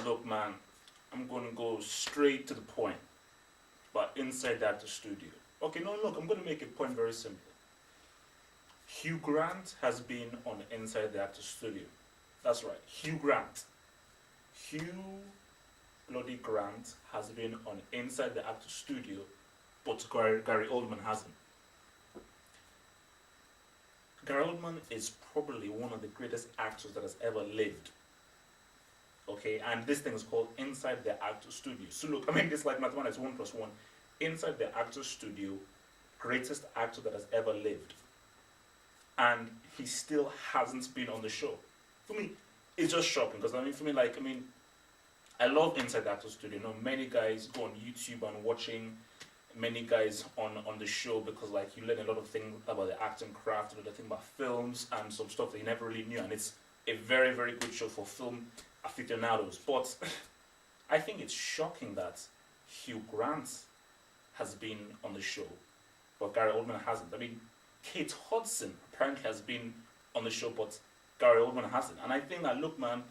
Look, man, I'm going to go straight to the point. But inside that the studio. Okay, no, look, I'm going to make a point very simple. Hugh Grant has been on Inside the Actor Studio. That's right, Hugh Grant. Hugh bloody Grant has been on Inside the Actor Studio, but Gary Oldman hasn't. Gary Oldman is probably one of the greatest actors that has ever lived. Okay, and this thing is called Inside the Actor Studio. So look, I mean, it's like mathematics 1+1. Inside the Actor Studio, greatest actor that has ever lived. And he still hasn't been on the show. For me, it's just shocking because I love Inside the Actor Studio. You know, many guys go on YouTube and watching many guys on the show because like you learn a lot of things about the acting craft, a lot of things about films and some stuff that you never really knew, and it's a very, very good show for film aficionados. But I think it's shocking that Hugh Grant has been on the show, but Gary Oldman hasn't. I mean, Kate Hudson apparently has been on the show, but Gary Oldman hasn't. And I think that, look, man,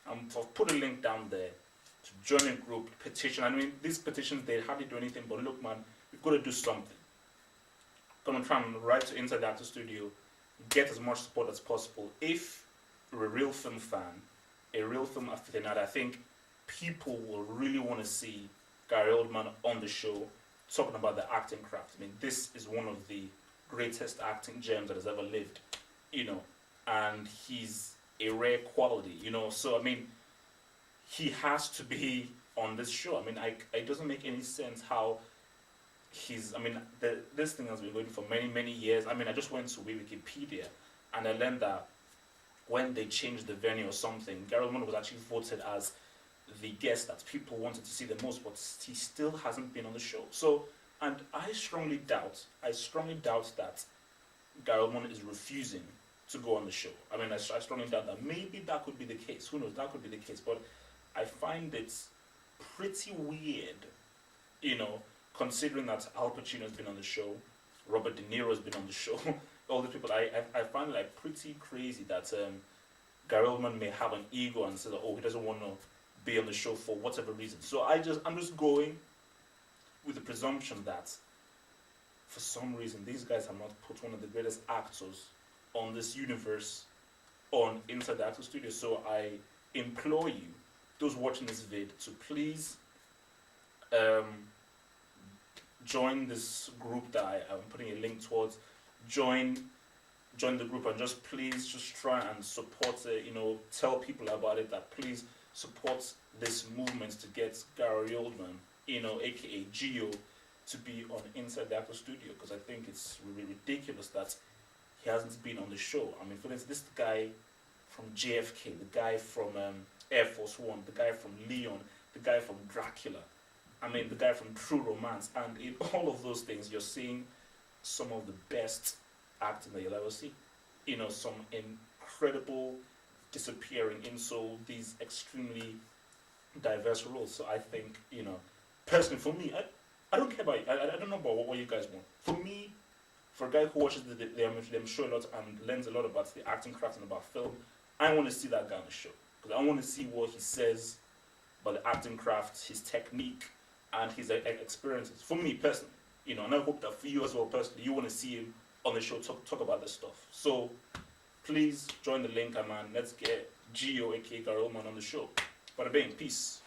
I've put a link down there to join a group petition. I mean, these petitions, they hardly do anything, but look, man, we've got to do something. I'm going to try and write to Inside the Actor Studio, get as much support as possible. If you're a real film fan, a real film aficionado, I think people will really want to see Gary Oldman on the show talking about the acting craft. I mean, this is one of the greatest acting gems that has ever lived, you know, and he's a rare quality, you know, so I mean, he has to be on this show. I mean, it doesn't make any sense how this thing has been going for many, many years. I mean, I just went to Wikipedia and I learned that when they changed the venue or something, Gary Oldman was actually voted as the guest that people wanted to see the most, but he still hasn't been on the show. So, and I strongly doubt that Gary Oldman is refusing to go on the show. I mean, I strongly doubt that. Maybe that could be the case. Who knows? That could be the case. But I find it pretty weird, you know, considering that Al Pacino has been on the show, Robert De Niro has been on the show, all the people. I find it like pretty crazy that Gary Oldman may have an ego and say that, oh, he doesn't want to be on the show for whatever reason. So I'm just going with the presumption that for some reason these guys have not put one of the greatest actors on this universe on Inside the Actor Studio. So I implore you, those watching this vid, to please join this group that I'm putting a link towards. Join the group and just please just try and support it, you know, tell people about it, that please support this movement to get Gary Oldman, you know, aka Gio, to be on Inside the Actor Studio, because I think it's really ridiculous that he hasn't been on the show. I mean, for instance, this guy from JFK, the guy from Air Force One, the guy from Leon, the guy from Dracula, I mean, the guy from True Romance, and in all of those things, you're seeing some of the best acting that you'll ever see. You know, some incredible disappearing into these extremely diverse roles. So I think, you know, personally for me, I don't care about it. I don't know about what you guys want. For me, for a guy who watches them show a lot and learns a lot about the acting craft and about film, I want to see that guy on the show. Because I want to see what he says about the acting craft, his technique, and his experiences. For me personally, you know, and I hope that for you as well personally, you want to see him on the show talk about this stuff. So please join the link and man, let's get Gio aka Gary Oldman on the show. Bada bing, peace.